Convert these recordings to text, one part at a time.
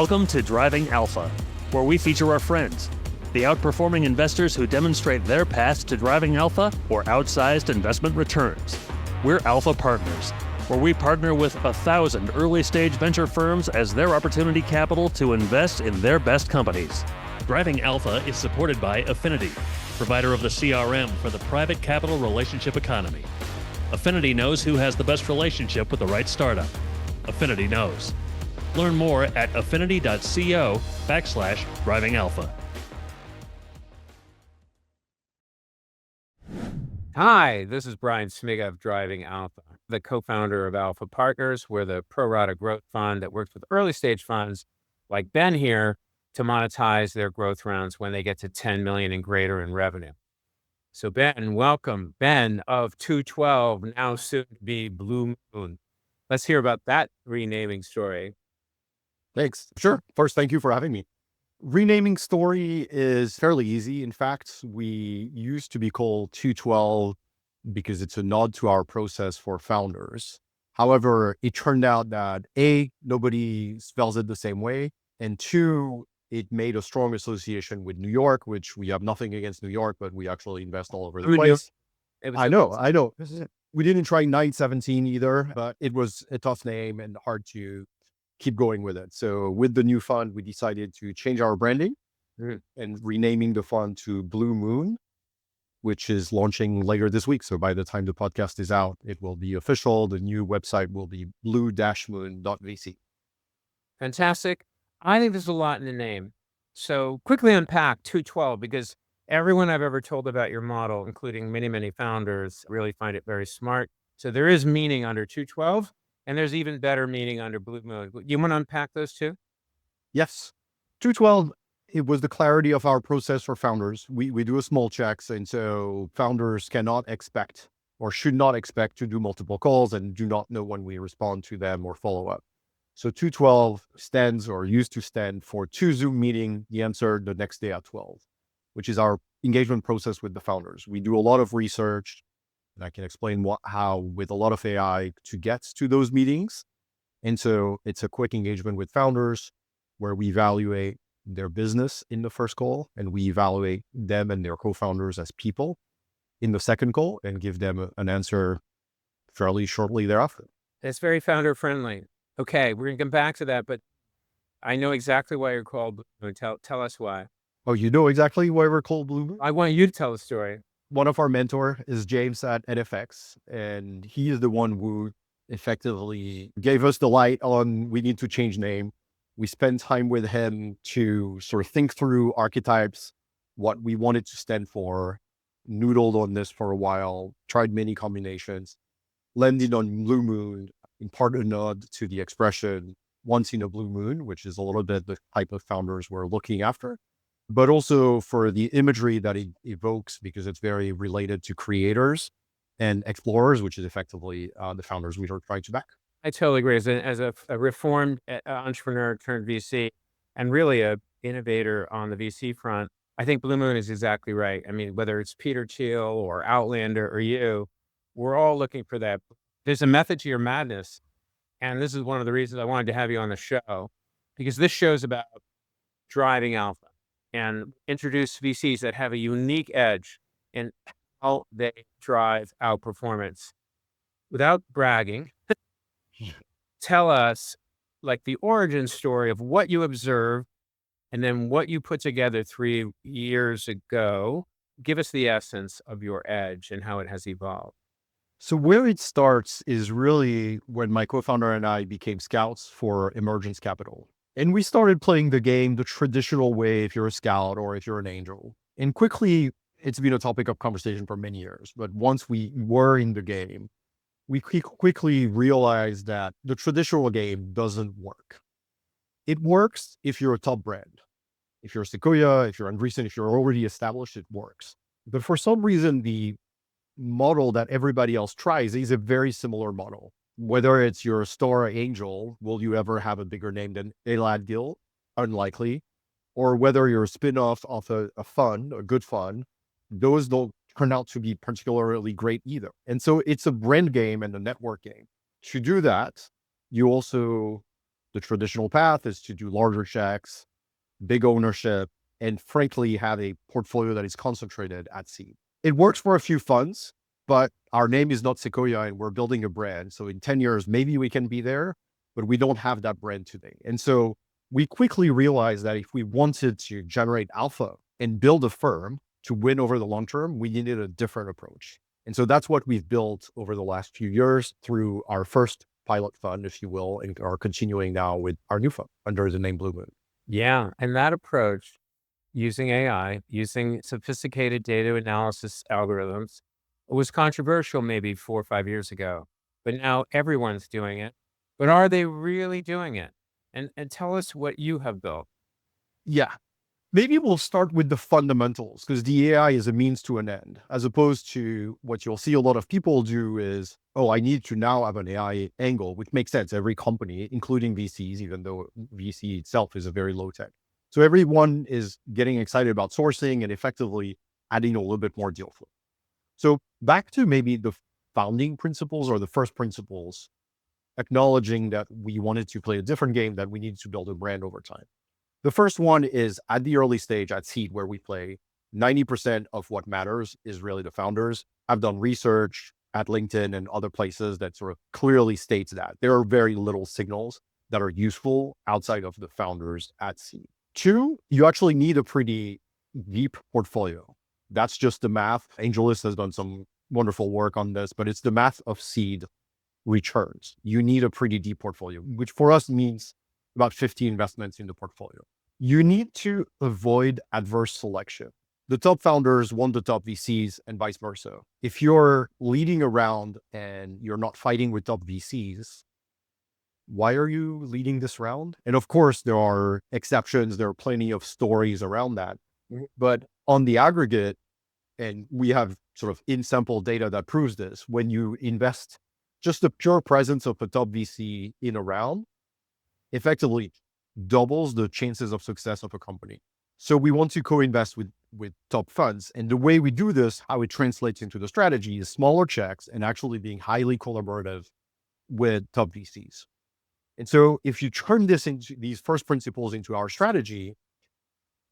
Welcome to Driving Alpha, where we feature our friends, the outperforming investors who demonstrate their path to driving alpha or outsized investment returns. We're Alpha Partners, where we partner with 1,000 early-stage venture firms as their opportunity capital to invest in their best companies. Driving Alpha is supported by Affinity, provider of the CRM for the private capital relationship economy. Affinity knows who has the best relationship with the right startup. Affinity knows. Learn more at affinity.co/driving alpha. Hi, this is Brian Smiga of Driving Alpha, the co-founder of Alpha Partners. We're the pro rata growth fund that works with early stage funds like Ben here to monetize their growth rounds when they get to 10 million and greater in revenue. So Ben, welcome. Ben of 212, now soon to be Blue Moon. Let's hear about that renaming story. Thanks. Sure. First, thank you for having me. Renaming story is fairly easy. In fact, we used to be called 212 because it's a nod to our process for founders. However, it turned out that A, nobody spells it the same way, and two, it made a strong association with New York, which we have nothing against New York, but we actually invest all over the place. I know. We didn't try 917 either, but it was a tough name and hard to keep going with it. So with the new fund, we decided to change our branding and renaming the fund to Blue Moon, which is launching later this week. So by the time the podcast is out, it will be official. The new website will be blue-moon.vc. Fantastic. I think there's a lot in the name. So quickly unpack 212, because everyone I've ever told about your model, including many, many founders, really find it very smart. So there is meaning under 212. And there's even better meaning under Blue Moon. You want to unpack those two? Yes. 212, it was the clarity of our process for founders. We do a small checks, and so founders cannot expect or should not expect to do multiple calls and do not know when we respond to them or follow up. So 212 stands or used to stand for 2 Zoom meeting, the answer the next day at 12, which is our engagement process with the founders. We do a lot of research. And I can explain how with a lot of AI to get to those meetings. And so it's a quick engagement with founders where we evaluate their business in the first call, and we evaluate them and their co-founders as people in the second call and give them an answer fairly shortly thereafter. It's very founder friendly. Okay, we're going to come back to that, but I know exactly why you're called Blue Moon. Tell us why. Oh, you know exactly why we're called Blue Moon? I want you to tell the story. One of our mentor is James at NFX, and he is the one who effectively gave us the light on we need to change name. We spent time with him to sort of think through archetypes, what we wanted to stand for, noodled on this for a while, tried many combinations, landed on Blue Moon, in part a nod to the expression once in a blue moon, which is a little bit the type of founders we're looking after, but also for the imagery that it evokes, because it's very related to creators and explorers, which is effectively the founders we are trying to back. I totally agree. As a reformed entrepreneur turned VC and really a innovator on the VC front, I think Blue Moon is exactly right. I mean, whether it's Peter Thiel or Outlander or you, we're all looking for that. There's a method to your madness. And this is one of the reasons I wanted to have you on the show, because this show's about driving alpha and introduce VCs that have a unique edge in how they drive outperformance. Without bragging, tell us like the origin story of what you observed and then what you put together 3 years ago. Give us the essence of your edge and how it has evolved. So where it starts is really when my co-founder and I became scouts for Emergence Capital. And we started playing the game the traditional way if you're a scout or if you're an angel. And quickly, it's been a topic of conversation for many years. But once we were in the game, we quickly realized that the traditional game doesn't work. It works if you're a top brand. If you're Sequoia, if you're Andreessen, if you're already established, it works. But for some reason, the model that everybody else tries is a very similar model. Whether it's your star angel, will you ever have a bigger name than Elad Gil? Unlikely. Or whether you're a spin-off of a fund, a good fund, those don't turn out to be particularly great either. And so it's a brand game and a network game. To do that, you also The traditional path is to do larger checks, big ownership, and frankly, have a portfolio that is concentrated at seed. It works for a few funds, but our name is not Sequoia and we're building a brand. So in 10 years, maybe we can be there, but we don't have that brand today. And so we quickly realized that if we wanted to generate alpha and build a firm to win over the long term, we needed a different approach. And so that's what we've built over the last few years through our first pilot fund, if you will, and are continuing now with our new fund under the name Blue Moon. Yeah. And that approach, using AI, using sophisticated data analysis algorithms, was controversial maybe 4 or 5 years ago, but now everyone's doing it. But are they really doing it? And tell us what you have built. Yeah. Maybe we'll start with the fundamentals because the AI is a means to an end, as opposed to what you'll see a lot of people do is, oh, I need to now have an AI angle, which makes sense. Every company, including VCs, even though VC itself is a very low tech. So everyone is getting excited about sourcing and effectively adding a little bit more deal flow. So back to maybe the founding principles or the first principles, acknowledging that we wanted to play a different game, that we needed to build a brand over time. The first one is at the early stage at seed where we play, 90% of what matters is really the founders. I've done research at LinkedIn and other places that sort of clearly states that there are very little signals that are useful outside of the founders at seed. Two, you actually need a pretty deep portfolio. That's just the math. AngelList has done some wonderful work on this, but it's the math of seed returns. You need a pretty deep portfolio, which for us means about 50 investments in the portfolio. You need to avoid adverse selection. The top founders want the top VCs and vice versa. If you're leading around and you're not fighting with top VCs, why are you leading this round? And of course, there are exceptions. There are plenty of stories around that. But on the aggregate, and we have sort of in-sample data that proves this, when you invest just the pure presence of a top VC in a round, effectively doubles the chances of success of a company. So we want to co-invest with top funds. And the way we do this, how it translates into the strategy is smaller checks and actually being highly collaborative with top VCs. And so if you turn this into these first principles into our strategy,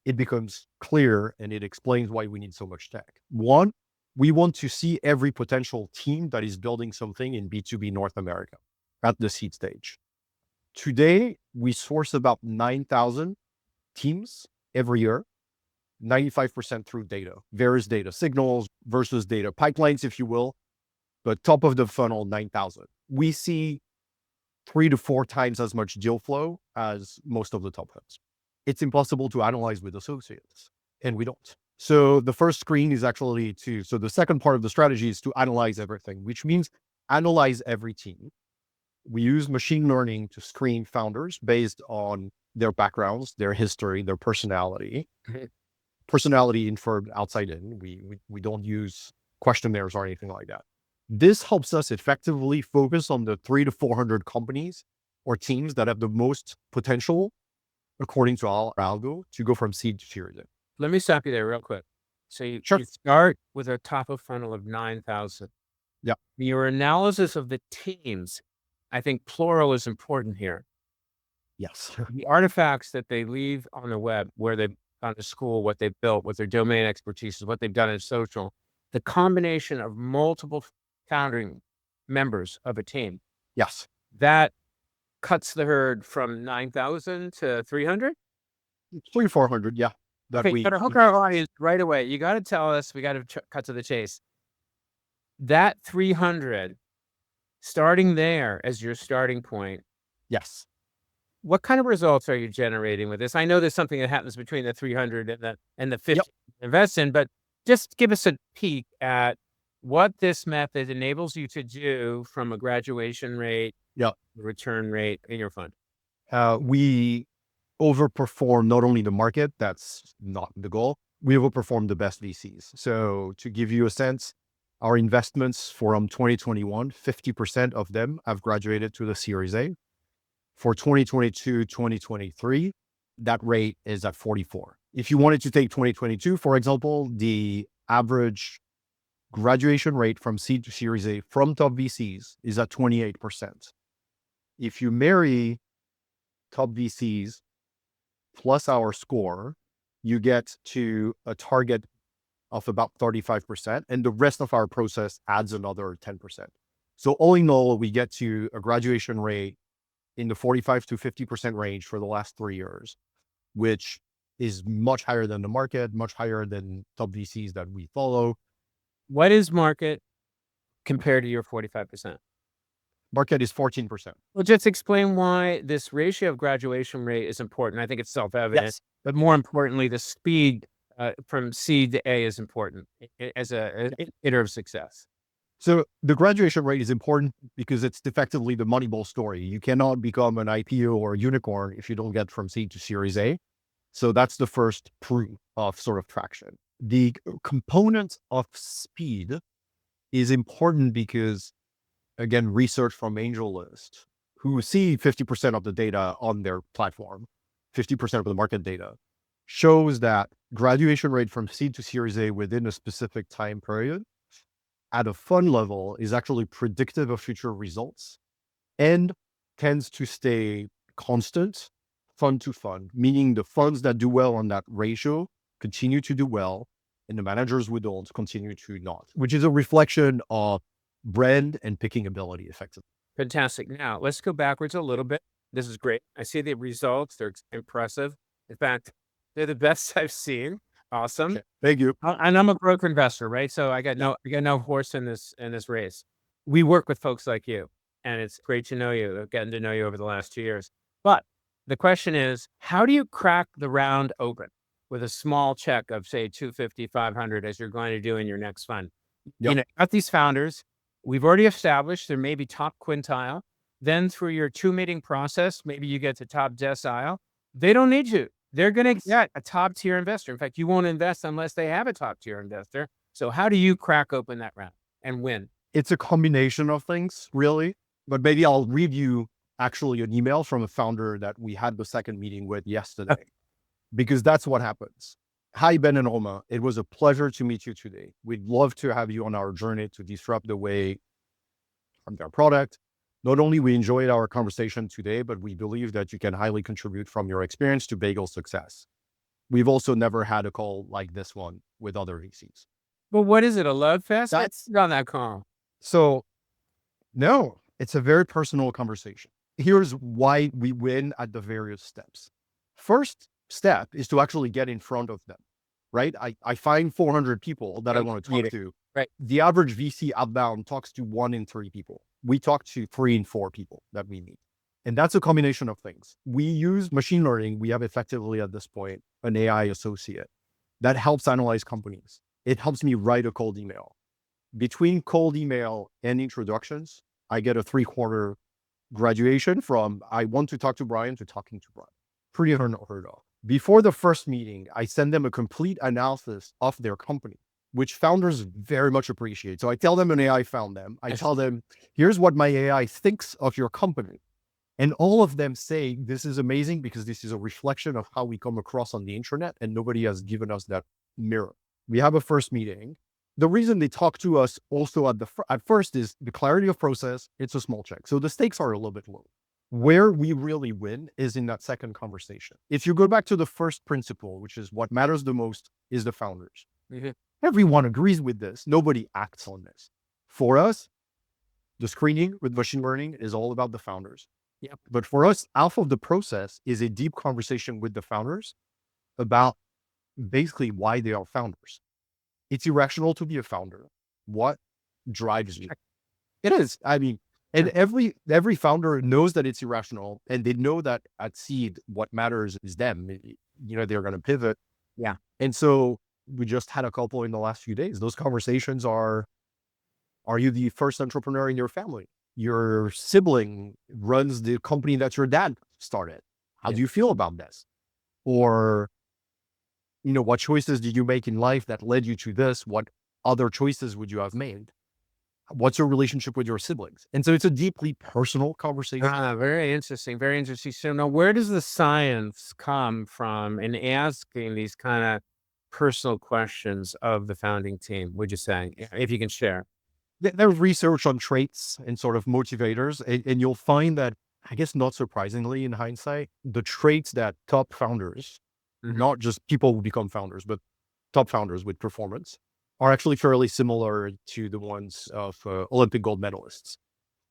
it becomes clear and it explains why we need so much tech. One, we want to see every potential team that is building something in B2B North America at the seed stage. Today, we source about 9,000 teams every year, 95% through data, various data signals versus data pipelines, if you will, but top of the funnel, 9,000. We see 3 to 4 times as much deal flow as most of the top funds. It's impossible to analyze with associates, and we don't. So the first screen is actually so the second part of the strategy is to analyze everything, which means analyze every team. We use machine learning to screen founders based on their backgrounds, their history, their personality. Personality inferred outside in. We don't use questionnaires or anything like that. This helps us effectively focus on the 300 to 400 companies or teams that have the most potential, according to our algo, to go from seed to Series A. Let me stop you there real quick. So you Sure. start with a top of funnel of 9,000. Yeah. Your analysis of the teams, I think plural is important here. Yes. The artifacts that they leave on the web, where they've gone to school, what they've built, what their domain expertise is, what they've done in social, the combination of multiple founding members of a team, Yes. that cuts the herd from 9,000 to 300? 300 to 400, yeah. That Okay, you gotta hook our audience right away. You gotta tell us, we gotta cut to the chase. That 300, starting there as your starting point, Yes. what kind of results are you generating with this? I know there's something that happens between the 300 and the 50 Yep. you invest in, but just give us a peek at what this method enables you to do from a graduation rate, Yep. return rate in your fund. We overperform not only the market, that's not the goal, we overperform the best VCs. So to give you a sense, our investments from 2021, 50% of them have graduated to the Series A. For 2022, 2023, that rate is at 44. If you wanted to take 2022, for example, the average graduation rate from seed to Series A from top VCs is at 28%. If you marry top VCs plus our score, you get to a target of about 35%, and the rest of our process adds another 10%. So all in all, we get to a graduation rate in the 45 to 50% range for the last 3 years, which is much higher than the market, much higher than top VCs that we follow. What is market compared to your 45%? Market is 14%. Well, just explain why this ratio of graduation rate is important. I think it's self-evident, Yes. but more importantly, the speed from seed to A is important as an indicator of success. So the graduation rate is important because it's effectively the Moneyball story. You cannot become an IPO or a unicorn if you don't get from seed to Series A. So that's the first proof of sort of traction. The component of speed is important because, again, research from AngelList, who see 50% of the data on their platform, 50% of the market data, shows that graduation rate from seed to Series A within a specific time period at a fund level is actually predictive of future results and tends to stay constant fund to fund, meaning the funds that do well on that ratio continue to do well, and the managers who don't continue to not, which is a reflection of brand and picking ability effectively. Fantastic. Now, let's go backwards a little bit. This is great. I see the results. They're impressive. In fact, they're the best I've seen. Awesome. Okay. Thank you. And I'm a broker investor, right? So I got no horse in this race. We work with folks like you, and it's great to know you, getting to know you over the last 2 years. But the question is, how do you crack the round open with a small check of, say, 250, 500, as you're going to do in your next fund? You know, got these founders. We've already established there may be top quintile. Then through your 2-meeting process, maybe you get to top decile. They don't need you. They're going to get a top tier investor. In fact, you won't invest unless they have a top tier investor. So how do you crack open that round and win? It's a combination of things, really. But maybe I'll read you actually an email from a founder that we had the second meeting with yesterday, because that's what happens. Hi, Ben and Oma. It was a pleasure to meet you today. We'd love to have you on our journey to disrupt the way from their product. Not only we enjoyed our conversation today, but we believe that you can highly contribute from your experience to Bagel's success. We've also never had a call like this one with other VCs. Well, what is it? A love fest? That's on that call. So, no, it's a very personal conversation. Here's why we win at the various steps. First step is to actually get in front of them, right? I find 400 people that I want to talk to. Right. The average VC outbound talks to 1 in 3 people. We talk to 3 in 4 people that we meet. And that's a combination of things. We use machine learning. We have effectively at this point an AI associate that helps analyze companies. It helps me write a cold email. Between cold email and introductions, I get a 3/4 graduation from I want to talk to Brian to talking to Brian. Pretty unheard of. Before the first meeting, I send them a complete analysis of their company, which founders very much appreciate. So I tell them an AI found them. I tell them, here's what my AI thinks of your company. And all of them say, this is amazing because this is a reflection of how we come across on the internet, and nobody has given us that mirror. We have a first meeting. The reason they talk to us also at first is the clarity of process. It's a small check. So the stakes are a little bit low. Where we really win is in that second conversation. If you go back to the first principle, which is what matters the most is the founders. Mhm. Everyone agrees with this. Nobody acts on this. For us, the screening with machine learning is all about the founders. Yep. But for us, alpha of the process is a deep conversation with the founders about basically why they are founders. It's irrational to be a founder. What drives you? It is. I mean, and every founder knows that it's irrational, and they know that at seed, what matters is them. You know, they're going to pivot. Yeah. And so we just had a couple in the last few days. Those conversations are you the first entrepreneur in your family? Your sibling runs the company that your dad started. How do you feel about this? Or, you know, what choices did you make in life that led you to this? What other choices would you have made? What's your relationship with your siblings? And so it's a deeply personal conversation. Very interesting. Very interesting. So now, where does the science come from in asking these kind of personal questions of the founding team, would you say, if you can share? There's research on traits and sort of motivators, and you'll find that I guess not surprisingly in hindsight, the traits that top founders, Mhm. not just people who become founders, but top founders with performance, are actually fairly similar to the ones of Olympic gold medalists.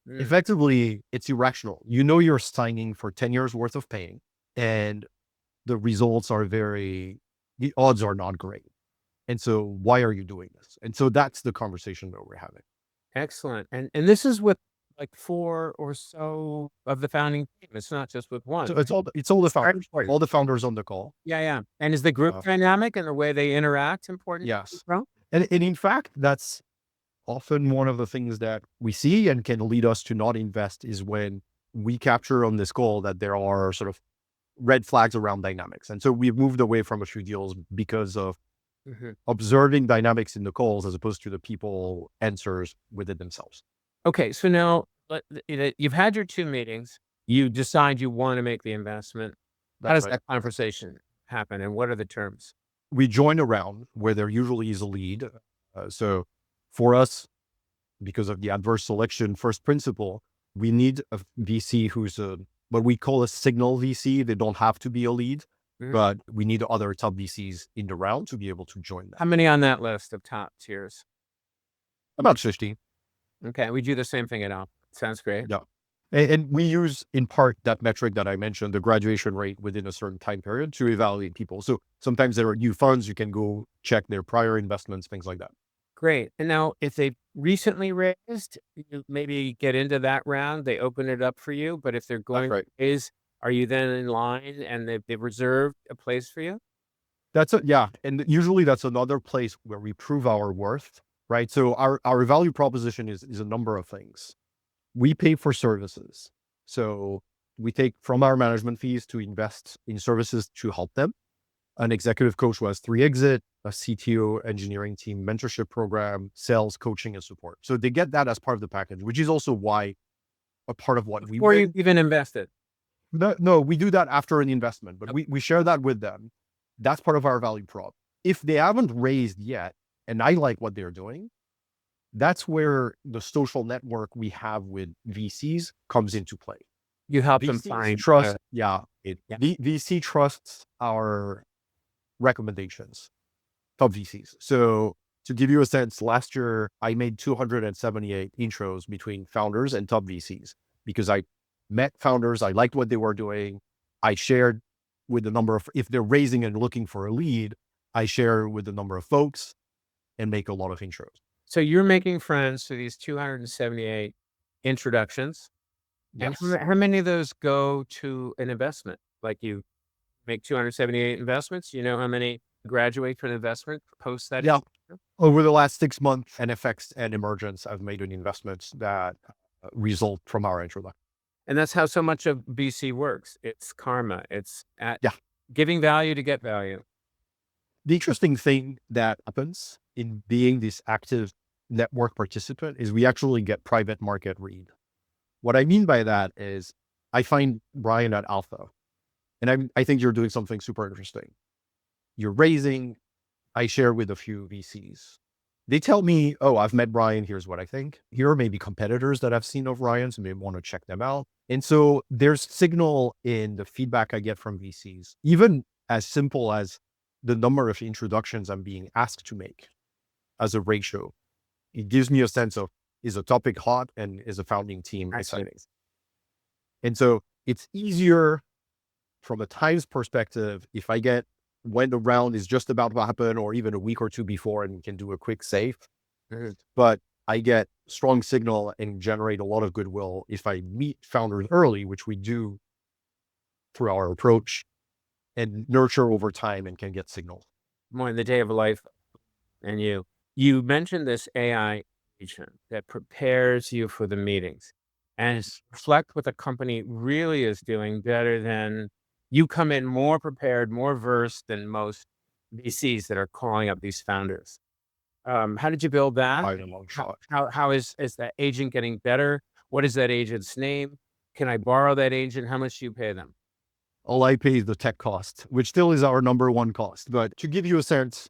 Mm. Effectively, it's irrational. You know you're signing for 10 years worth of paying, and the results are the odds are not great. And so why are you doing this? And so that's the conversation that we're having. Excellent. And this is with like 4 or so of the founding team. It's not just with one, So right? it's all the Very founders, important. all the founders on the call. Yeah, yeah. And is the group Uh, dynamic and the way they interact important as yes. well? And in fact, that's often one of the things that we see and can lead us to not invest is when we capture on this call that there are sort of red flags around dynamics. And so we've moved away from a few deals because of Mhm. observing dynamics in the calls as opposed to the people answers with it themselves. Okay, so now you've had your 2 meetings. You decide you wanna make the investment. How That's does right. that conversation happen, and what are the terms? We join a round where there usually is a lead. So for us, because of the adverse selection first principle, we need a VC who's what we call a signal VC. They don't have to be a lead, Mhm. but we need other top VCs in the round to be able to join How that. many on that list of top tiers? About 50. Okay, we do the same thing at Alpha. Sounds great. Yeah. And we use in part that metric that I mentioned, the graduation rate within a certain time period to evaluate people. So sometimes there are new funds, you can go check their prior investments, things like that. Great. And now if they recently raised, you maybe get into that round, they open it up for you, but if they're That's going to right. raise, are you then in line and they've reserved a place for you? Yeah. And usually that's another place where we prove our worth, right? So our value proposition is a number of things. We pay for services. So we take from our management fees to invest in services to help them. An executive coach who has 3 exit, a CTO engineering team mentorship program, sales, coaching, and support. So they get that as part of the package, which is also why a part of what we Before you win. even invested? No, we do that after an investment, but we share that with them. That's part of our value prop. If they haven't raised yet, and I like what they're doing, that's where the social network we have with VCs comes into play. You help them VCs find, trust, yeah, yeah. VC trusts our recommendations, top VCs. So to give you a sense, last year I made 278 intros between founders and top VCs because I met founders, I liked what they were doing. I shared with the number of, if they're raising and looking for a lead, I share with the number of folks and make a lot of intros. So you're making friends through these 278 introductions. And Yes. how many of those go to an investment? Like you make 278 investments, you know how many graduate from an investment post that? Yeah. Over the last 6 months, NFX and Emergence, I've made an investments that result from our introduction. And that's how so much of BC works. It's karma. It's at Yeah. giving value to get value. The interesting thing that happens in being this active network participant is we actually get private market read. What I mean by that is I find Brian at Alpha, and I think you're doing something super interesting. You're raising, I share with a few VCs. They tell me, oh, I've met Brian. Here's what I think. Here are maybe competitors that I've seen of Ryan's and maybe want to check them out. And so there's signal in the feedback I get from VCs, even as simple as the number of introductions I'm being asked to make as a ratio. It gives me a sense of, is a topic hot and is a founding team exciting? And so it's easier from a times perspective if I get when the round is just about to happen or even a week or two before and can do a quick save. Mhm. But I get strong signal and generate a lot of goodwill if I meet founders early, which we do through our approach and nurture over time and can get signal. More in the day of life and you mentioned this AI agent that prepares you for the meetings and reflect what the company really is doing better than you come in more prepared, more versed than most VCs that are calling up these founders. How did you build that? By a long shot. How is that agent getting better? What is that agent's name? Can I borrow that agent? How much do you pay them? All I pay is the tech cost, which still is our number one cost. But to give you a sense,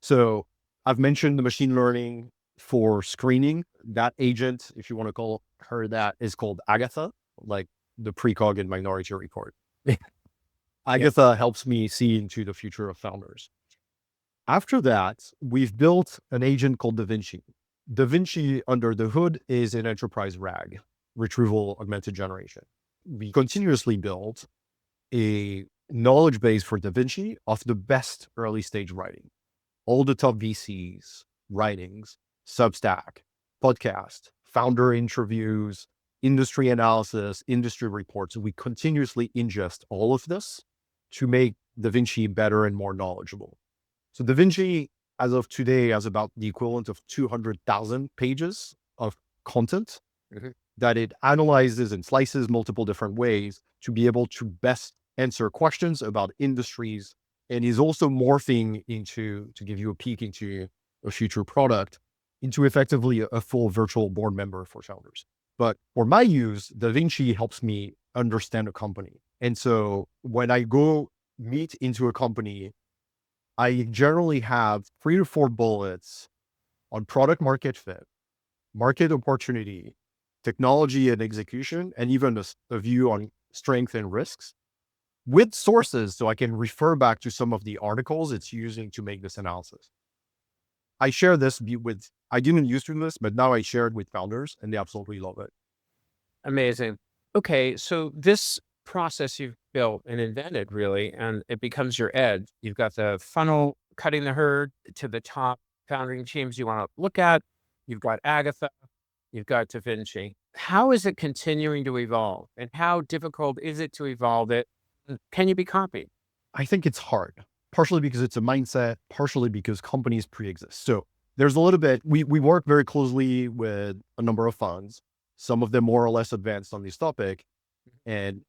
so I've mentioned the machine learning for screening. That agent, if you want to call her that, is called Agatha, like the precog and minority report. Agatha helps me see into the future of founders. After that, we've built an agent called Da Vinci. Da Vinci under the hood is an enterprise RAG, retrieval augmented generation. We continuously build a knowledge base for Da Vinci of the best early stage writing. All the top VCs, writings, Substack, podcast, founder interviews, industry analysis, industry reports. We continuously ingest all of this to make Da Vinci better and more knowledgeable. So Da Vinci, as of today, has about the equivalent of 200,000 pages of content that it analyzes and slices multiple different ways to be able to best answer questions about industries, and is also morphing into, to give you a peek into a future product, into effectively a full virtual board member for founders. But for my use, Da Vinci helps me understand a company. And so when I go meet into a company, I generally have 3 to 4 bullets on product market fit, market opportunity, technology and execution, and even a view on strength and risks, with sources so I can refer back to some of the articles it's using to make this analysis. I share this with, I didn't used to do this, but now I share it with founders and they absolutely love it. Amazing. Okay, so this process you've built and invented really, and it becomes your edge. You've got the funnel cutting the herd to the top founding teams you want to look at. You've got Agatha, you've got Da Vinci. How is it continuing to evolve, and how difficult is it to evolve it? Can you be copied? I think it's hard, partially because it's a mindset, partially because companies pre-exist. So there's a little bit, we work very closely with a number of funds, some of them more or less advanced on this topic, and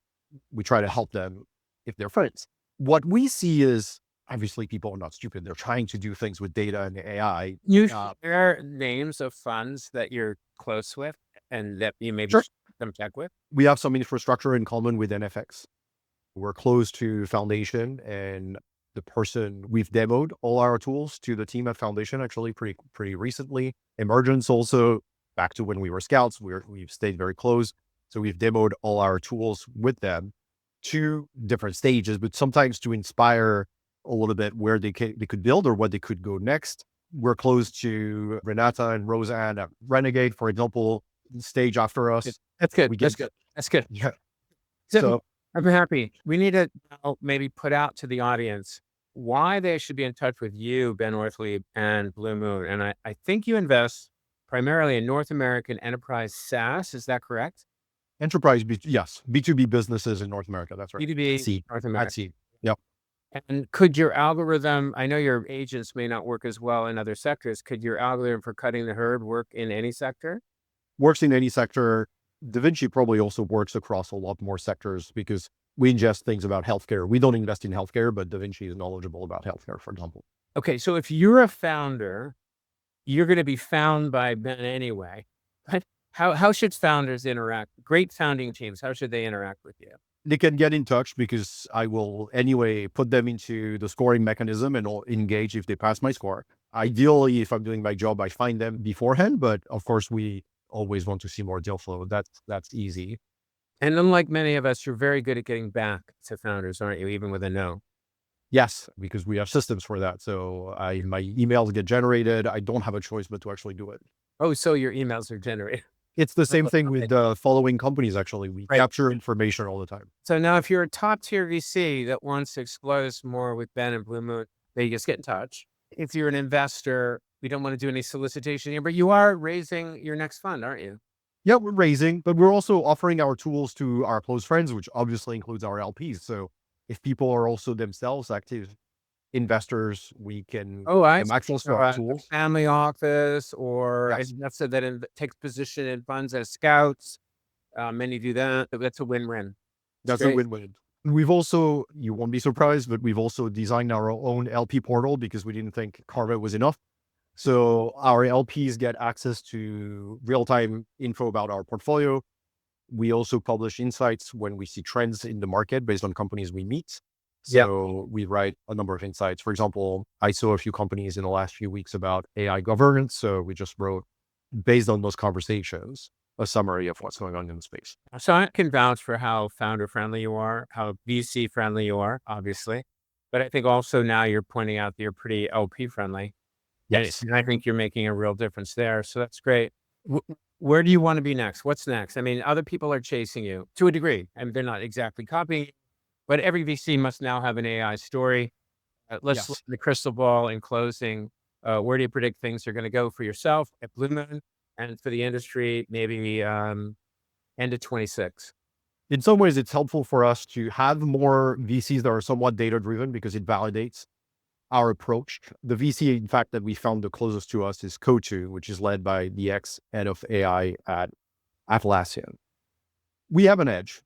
we try to help them if they're friends. What we see is, obviously people are not stupid. They're trying to do things with data and AI. You share names of funds that you're close with and that you maybe Sure. them check with? We have some infrastructure in common with NFX. We're close to Foundation, and the person, we've demoed all our tools to the team at Foundation actually pretty recently. Emergence also, back to when we were scouts, we've stayed very close. So we've demoed all our tools with them to different stages, but sometimes to inspire a little bit where they could build or what they could go next. We're close to Renata and Roseanne at Renegade, for example, stage after us. That's good. That's good. That's good. Yeah. So I'm happy. We need to now maybe put out to the audience why they should be in touch with you, Ben Orthlieb, and Blue Moon. And I think you invest primarily in North American enterprise SaaS. Is that correct? Enterprise, yes. B2B businesses in North America. That's right. B2B, North America. At seed. Yep. And could your algorithm, I know your agents may not work as well in other sectors. Could your algorithm for cutting the herd work in any sector? Works in any sector. Da Vinci probably also works across a lot more sectors because we ingest things about healthcare. We don't invest in healthcare, but Da Vinci is knowledgeable about healthcare, for example. Okay. So if you're a founder, you're going to be found by Ben anyway. But how should founders interact? Great founding teams, how should they interact with you? They can get in touch because I will anyway put them into the scoring mechanism and I'll engage if they pass my score. Ideally, if I'm doing my job, I find them beforehand, but of course we always want to see more deal flow. That's easy. And unlike many of us, you're very good at getting back to founders, aren't you? Even with a no. Yes, because we have systems for that. So my emails get generated. I don't have a choice but to actually do it. Oh, so your emails are generated. It's the same thing with following companies, actually. We capture information all the time. So now if you're a top tier VC that wants to explore this more with Ben and Blue Moon, they just get in touch. If you're an investor, we don't want to do any solicitation here, but you are raising your next fund, aren't you? Yeah, we're raising, but we're also offering our tools to our close friends, which obviously includes our LPs. So if people are also themselves active investors, we can access to our tools. Family office or that's that takes position in funds as scouts. Many do that. That's a win-win. That's a win-win. We've also, you won't be surprised, but we've also designed our own LP portal because we didn't think Carve was enough. So our LPs get access to real-time info about our portfolio. We also publish insights when we see trends in the market based on companies we meet. So we write a number of insights. For example, I saw a few companies in the last few weeks about AI governance. So we just wrote based on those conversations. a summary of what's going on in the space. So I can vouch for how founder friendly you are, how VC friendly you are, obviously. But I think also now you're pointing out that you're pretty LP friendly. Yes. And I think you're making a real difference there. So that's great. Where do you want to be next? What's next? I mean, other people are chasing you to a degree. I mean, they're not exactly copying, but every VC must now have an AI story. Let's look Yes. at the crystal ball in closing. Where do you predict things are going to go for yourself at Blue Moon and for the industry, maybe end of 26? In some ways, it's helpful for us to have more VCs that are somewhat data-driven because it validates our approach. The VC, in fact, that we found the closest to us is Cotu, which is led by the ex-head of AI at Atlassian. We have an edge,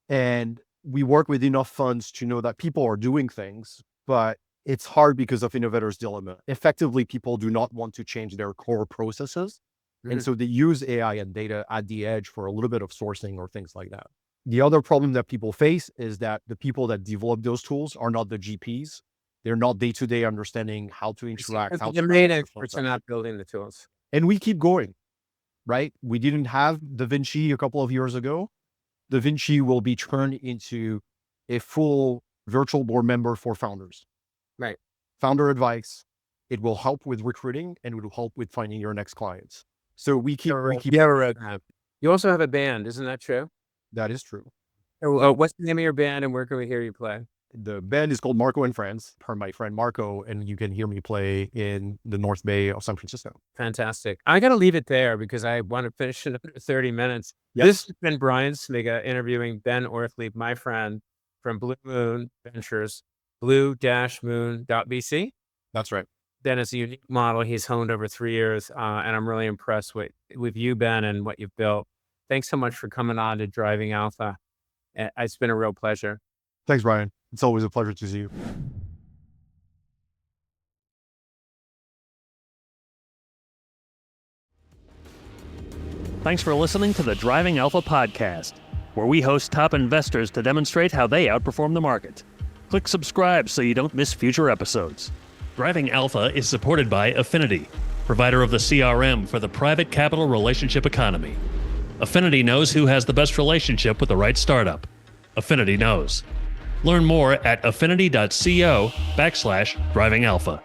and we work with enough funds to know that people are doing things, but it's hard because of innovator's dilemma. Effectively, people do not want to change their core processes. And so they use AI and data at the edge for a little bit of sourcing or things like that. The other problem that people face is that the people that develop those tools are not the GPs. They're not day-to-day understanding how to interact. The main experts are not building the tools. And we keep going, right? We didn't have Da Vinci a couple of years ago. Da Vinci will be turned into a full virtual board member for founders. Right. Founder advice. It will help with recruiting and it will help with finding your next clients. So we keep. You also have a band, isn't that true? That is true. What's the name of your band and where can we hear you play? The band is called Marco and Friends, per my friend Marco, and you can hear me play in the North Bay of San Francisco. Fantastic. I got to leave it there because I want to finish in under 30 minutes. Yep. This has been Brian Smiga interviewing Ben Orthlieb, my friend from Blue Moon Ventures, blue-moon.vc. That's right. Ben is a unique model he's honed over 3 years, and I'm really impressed with you, Ben, and what you've built. Thanks so much for coming on to Driving Alpha. It's been a real pleasure. Thanks, Brian. It's always a pleasure to see you. Thanks for listening to the Driving Alpha podcast, where we host top investors to demonstrate how they outperform the market. Click subscribe so you don't miss future episodes. Driving Alpha is supported by Affinity, provider of the CRM for the private capital relationship economy. Affinity knows who has the best relationship with the right startup. Affinity knows. Learn more at affinity.co/driving alpha.